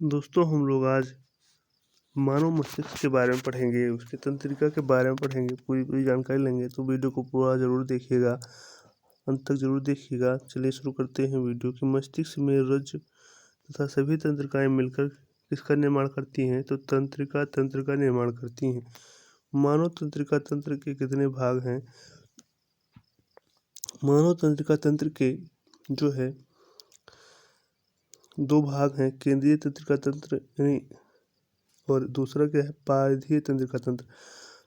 दोस्तों हम लोग आज मानव मस्तिष्क के बारे में पढ़ेंगे, उसकी तंत्रिका के बारे में पढ़ेंगे, पूरी जानकारी लेंगे। तो वीडियो को पूरा ज़रूर देखिएगा, अंत तक ज़रूर देखिएगा। चलिए शुरू करते हैं वीडियो की। मस्तिष्क में रज्जु तथा सभी तंत्रिकाएं मिलकर किसका निर्माण करती हैं? तो तंत्रिका तंत्र का निर्माण करती हैं। मानव तंत्रिका तंत्र के कितने भाग हैं? मानव तंत्रिका तंत्र के जो है 2 भाग हैं, केंद्रीय तंत्रिका तंत्र यानी और दूसरा क्या है, परिधीय तंत्रिका तंत्र।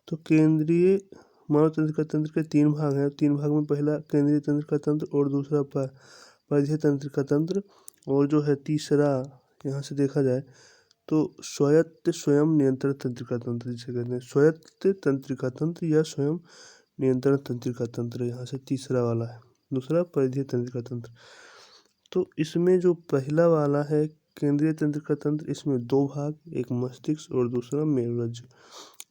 तो केंद्रीय मानव तंत्रिका तंत्र के 3 भाग हैं। 3 भाग में पहला केंद्रीय तंत्रिका तंत्र और दूसरा परिधीय तंत्रिका तंत्र, और जो है तीसरा यहाँ से देखा जाए तो स्वायत्त स्वयं नियंत्रण तंत्रिका तंत्र जिसे कहते हैं। स्वायत्त तंत्रिका तंत्र या स्वयं नियंत्रण तंत्रिका तंत्र, यहाँ से तीसरा वाला है। दूसरा परिधीय तंत्रिका तंत्र। तो इसमें जो पहला वाला है केंद्रीय तंत्रिका तंत्र, इसमें 2 भाग, एक मस्तिष्क और दूसरा मेरुरज्जु।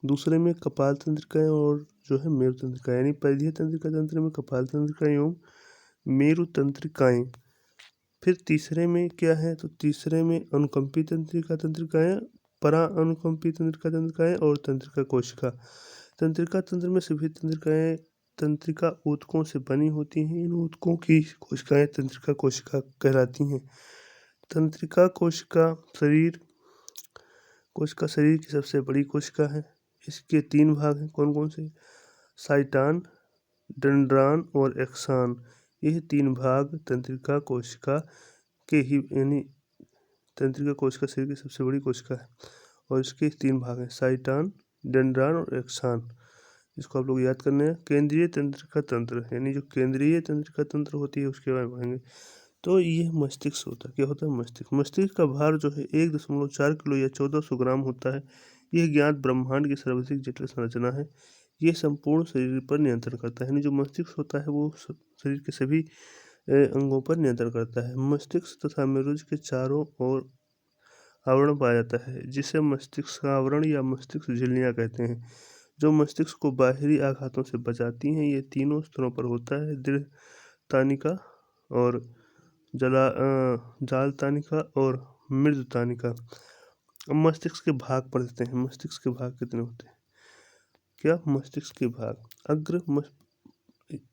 दूसरे में कपाल तंत्रिकाएं और जो है मेरु तंत्रिकाएं, यानी परिधीय तंत्रिका तंत्र में कपाल तंत्रिकाएं एवं मेरु तंत्रिकाएं। फिर तीसरे में क्या है, तो तीसरे में अनुकंपी तंत्रिका तंत्रिकाएं, परा अनुकंपी तंत्रिका तंत्रिकाएं और तंत्रिका कोशिका। तंत्रिका तंत्र में सभी तंत्रिकाएं तंत्रिका ऊतकों से बनी होती हैं। इन ऊतकों की कोशिकाएं तंत्रिका कोशिका कहलाती हैं। तंत्रिका कोशिका शरीर की सबसे बड़ी कोशिका है। इसके 3 भाग हैं, कौन कौन से? साइटान, डेंड्रान और एक्सान। यह 3 भाग तंत्रिका कोशिका के ही, यानी तंत्रिका कोशिका शरीर की सबसे बड़ी कोशिका है और इसके 3 भाग हैं, साइटान, डेंड्रान और एक्सान। इसको आप लोग याद करने हैं। केंद्रीय तंत्रिका तंत्र, यानी जो केंद्रीय तंत्रिका तंत्र होती है उसके बारे में पढ़ेंगे। तो ये मस्तिष्क होता है। क्या होता है? मस्तिष्क। मस्तिष्क का भार जो है 1.4 किलो या 1400 ग्राम होता है। यह ज्ञात ब्रह्मांड की सर्वाधिक जटिल संरचना है। ये संपूर्ण शरीर पर नियंत्रण करता है, यानी जो मस्तिष्क होता है वो शरीर के सभी अंगों पर नियंत्रण करता है। मस्तिष्क तथा मेरुरज्जु के चारों ओर आवरण पाया जाता है, जिसे मस्तिष्क आवरण या मस्तिष्क झिल्लियां कहते हैं, जो मस्तिष्क को बाहरी आघातों से बचाती हैं। ये तीनों स्तरों पर होता है, दृढ़ तानिका और जाल तानिका और मृदु तानिका। अब मस्तिष्क के भाग पढ़ते हैं। मस्तिष्क के भाग कितने होते हैं? क्या? मस्तिष्क के भाग,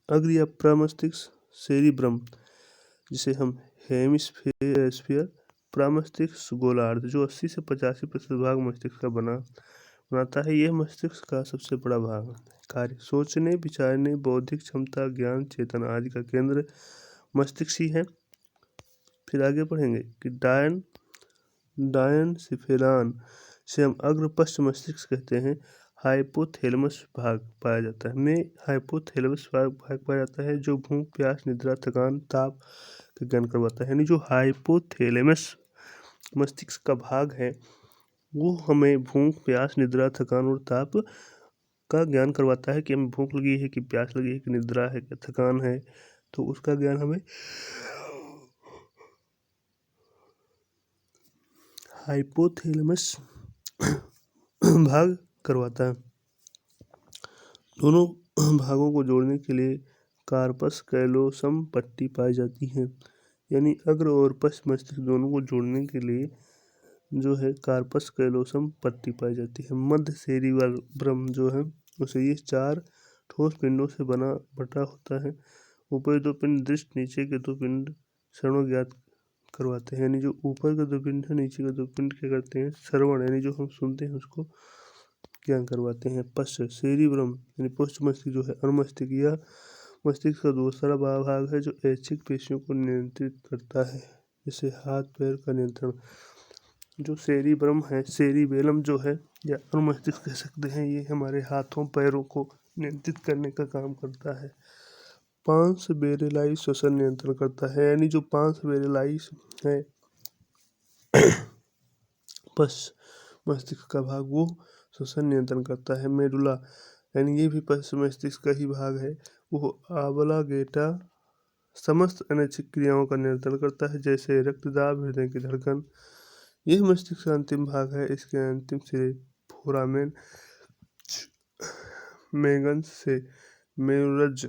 अग्र या प्रमस्तिष्क, सेरिब्रम जिसे हम हेमिस्फीयर, प्रमस्तिष्क गोलार्ध, जो 80 से 85% भाग मस्तिष्क का बनाता है। यह मस्तिष्क का सबसे बड़ा भाग है। कार्य: सोचने, विचारने, बौद्धिक क्षमता, ज्ञान, चेतना आदि का केंद्र मस्तिष्क ही है। फिर आगे पढ़ेंगे कि डायनसिफेरान से हम अग्र पश्च मस्तिष्क कहते हैं। हाइपोथैलेमस भाग पाया जाता है, में हाइपोथैलेमस भाग पाया जाता है, जो भूख, प्यास, निद्रा, थकान, ताप का ज्ञान करवाता है। यानी जो हाइपोथैलेमस मस्तिष्क का भाग है वो हमें भूख, प्यास, निद्रा, थकान और ताप का ज्ञान करवाता है कि हमें भूख लगी है, कि प्यास लगी है, कि निद्रा है, कि थकान है, तो उसका ज्ञान हमें हाइपोथैलेमस भाग करवाता है। दोनों भागों को जोड़ने के लिए कार्पस कैलोसम पट्टी पाई जाती है, यानी अग्र और पश्च मस्तिष्क दोनों को जोड़ने के लिए जो है कार्पस कैलोसम पट्टी पाई जाती है। मध्य सेरिब्रम जो है उसे ये 4 ठोस पिंडों से बटा होता है। ऊपर 2 पिंड दृष्ट, नीचे के 2 पिंड श्रवण ज्ञात करवाते हैं। यानी जो ऊपर के 2 पिंड है, नीचे के 2 पिंड क्या करते हैं? श्रवण, यानी जो हम सुनते हैं उसको ज्ञान करवाते हैं। पश्च सेरिब्रम यानी पुष्ट मस्तिष्क जो है अनुमस्तिष्क, यह मस्तिष्क का दूसरा भाग है जो ऐच्छिक पेशियों को नियंत्रित करता है, जैसे हाथ पैर का नियंत्रण। जो सेरिब्रम है, सेरिबेलम जो है या अनुमस्तिष्क कह सकते हैं, ये हमारे हाथों पैरों को नियंत्रित करने का काम करता है। पांस बेरेलाई श्वसन नियंत्रण करता है, यानी जो पांस बेरेलाई है पश्च मस्तिष्क का भाग, वो श्वसन नियंत्रण करता है। मेडुला यानी ये भी पश्च मस्तिष्क का ही भाग है, वो आबलागेटा समस्त अनैच्छिक क्रियाओं का नियंत्रण करता है, जैसे रक्तदाब, हृदय की धड़कन। यह मस्तिष्क का अंतिम भाग है। इसके अंतिम सिरे फोरामेन मैगन्स से मेरुरज्जु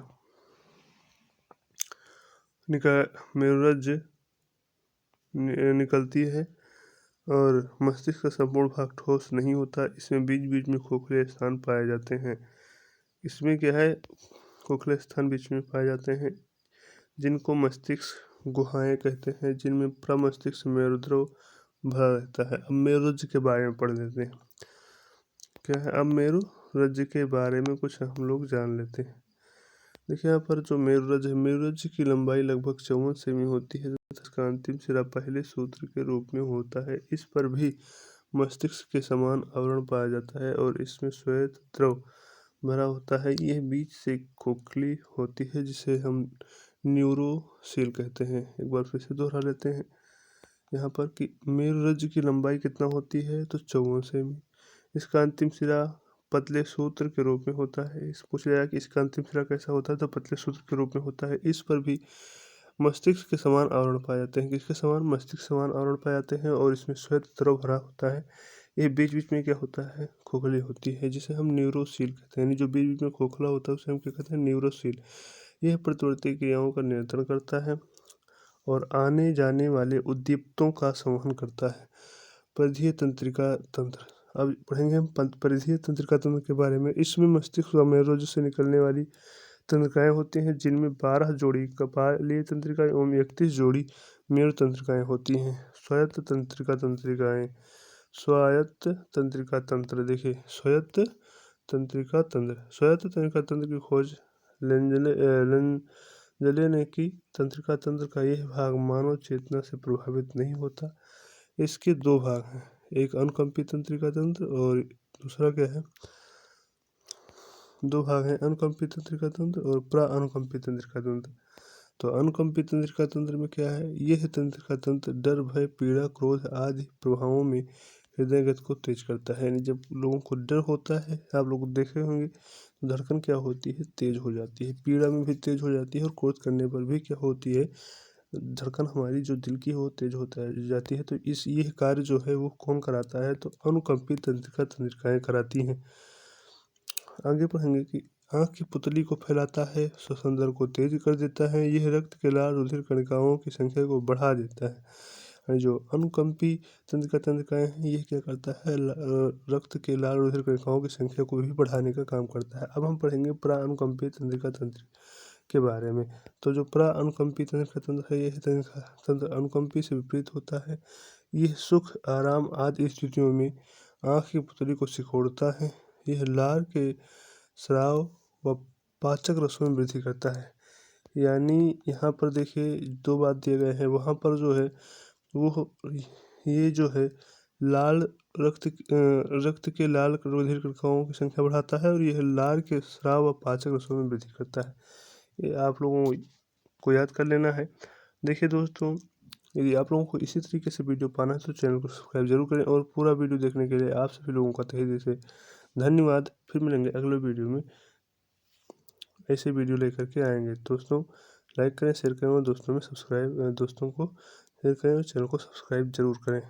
निकलती है। और मस्तिष्क का संपूर्ण भाग ठोस नहीं होता, इसमें बीच बीच में खोखले स्थान पाए जाते हैं। इसमें क्या है, खोखले स्थान बीच में पाए जाते हैं जिनको मस्तिष्क गुहाएं कहते हैं, जिनमें प्रमस्तिष्क मेरुद्रव भरा रहता है। अब मेरुरज्जु के बारे में पढ़ लेते हैं। क्या है, अब मेरुरज्जु के बारे में कुछ हम लोग जान लेते हैं। देखिए यहाँ पर जो मेरुरज्जु है, मेरुरज्जु की लंबाई लगभग 54 सेमी होती है तथा इसका अंतिम सिरा पहले सूत्र के रूप में होता है। इस पर भी मस्तिष्क के समान आवरण पाया जाता है और इसमें श्वेत द्रव भरा होता है। यह बीच से खोखली होती है जिसे हम न्यूरोसील कहते हैं। एक बार फिर से दोहरा लेते हैं यहाँ पर कि मेरुरज्जु की लंबाई कितना होती है, तो 54 सेमी। इसका अंतिम सिरा पतले सूत्र के रूप में होता है। इस पूछ लिया कि इसका अंतिम सिरा कैसा होता है, तो पतले सूत्र के रूप में होता है। इस पर भी मस्तिष्क के समान आवरण पाए जाते हैं। किसके समान? मस्तिष्क समान आवरण पाए जाते हैं और इसमें श्वेत द्रव भरा होता है। ये बीच बीच में क्या होता है, खोखली होती है जिसे हम न्यूरोसील कहते हैं। यानी जो बीच बीच में खोखला होता है उसे हम क्या कहते हैं, न्यूरोसील। यह प्रतिवर्ती क्रियाओं का नियंत्रण करता है और आने जाने वाले उद्दीपकों का संवहन करता है। परिधीय तंत्रिका तंत्र, अब पढ़ेंगे हम परिधीय तंत्रिका तंत्र के बारे में। इसमें मस्तिष्क व मेरुरज्जु से निकलने वाली तंत्रिकाएं होती हैं, जिनमें 12 जोड़ी कपालीय तंत्रिकाएं एवं 31 जोड़ी मेरु तंत्रिकाएं होती हैं। स्वायत्त तंत्रिका तंत्रिकाएं, स्वायत्त तंत्रिका तंत्र, देखिए स्वायत्त तंत्रिका तंत्र। स्वायत्त तंत्रिका तंत्र की खोज लेंजले ने की। तंत्रिका तंत्र का यह भाग मानव चेतना से प्रभावित नहीं होता। इसके दो भाग हैं, एक अनुकंपी तंत्रिका तंत्र और दूसरा क्या है, दो भाग हैं, अनुकंपी तंत्रिका तंत्र और प्राअनुकंपी तंत्रिका तंत्र। तो अनुकंपी तंत्रिका तंत्र में क्या है, यह तंत्रिका तंत्र डर, भय, पीड़ा, क्रोध आदि प्रभावों में हृदय गति को तेज करता है। यानी जब लोगों को डर होता है, आप लोग देखे होंगे, तो धड़कन क्या होती है, तेज हो जाती है। पीड़ा में भी तेज हो जाती है और क्रोध करने पर भी क्या होती है, धड़कन हमारी जो दिल की हो तेज होता है जाती है। तो यह कार्य जो है वो कौन कराता है, तो अनुकंपी तंत्रिका तंत्रिकाएं कराती हैं। आगे पढ़ेंगे कि आँख की पुतली को फैलाता है, श्वसन दर को तेज कर देता है, यह रक्त के लाल रुधिर कणिकाओं की संख्या को बढ़ा देता है। और जो अनुकंपी तंत्रिका तंत्रिकाएं हैं, यह क्या करता है, रक्त के लाल रुधिर कणिकाओं की संख्या को भी बढ़ाने का काम करता है। अब हम पढ़ेंगे प्राअनुकंपी तंत्रिका तंत्र के बारे में। तो जो प्राअनुकंपी तंत्रिका तंत्र है, यह तंत्रिका तंत्र अनुकंपी से विपरीत होता है। यह सुख, आराम आदि स्थितियों में आँख की पुतली को सिकोड़ता है। यह लार के स्राव व पाचक रसों में वृद्धि करता है। यानी यहाँ पर देखिए दो बात दिए गए हैं। वहाँ पर जो है वो ये जो है लाल रक्त के लाल रुधिर कणिकाओं की संख्या बढ़ाता है और यह लार के स्राव व पाचक रसों में वृद्धि करता है। ये आप लोगों को याद कर लेना है। देखिए दोस्तों, यदि आप लोगों को इसी तरीके से वीडियो पाना है तो चैनल को सब्सक्राइब जरूर करें और पूरा वीडियो देखने के लिए आप सभी लोगों का तहे दिल से धन्यवाद। फिर मिलेंगे अगले वीडियो में, ऐसे वीडियो लेकर के आएंगे। दोस्तों लाइक करें, शेयर करें और दोस्तों को शेयर करें और चैनल को सब्सक्राइब जरूर करें।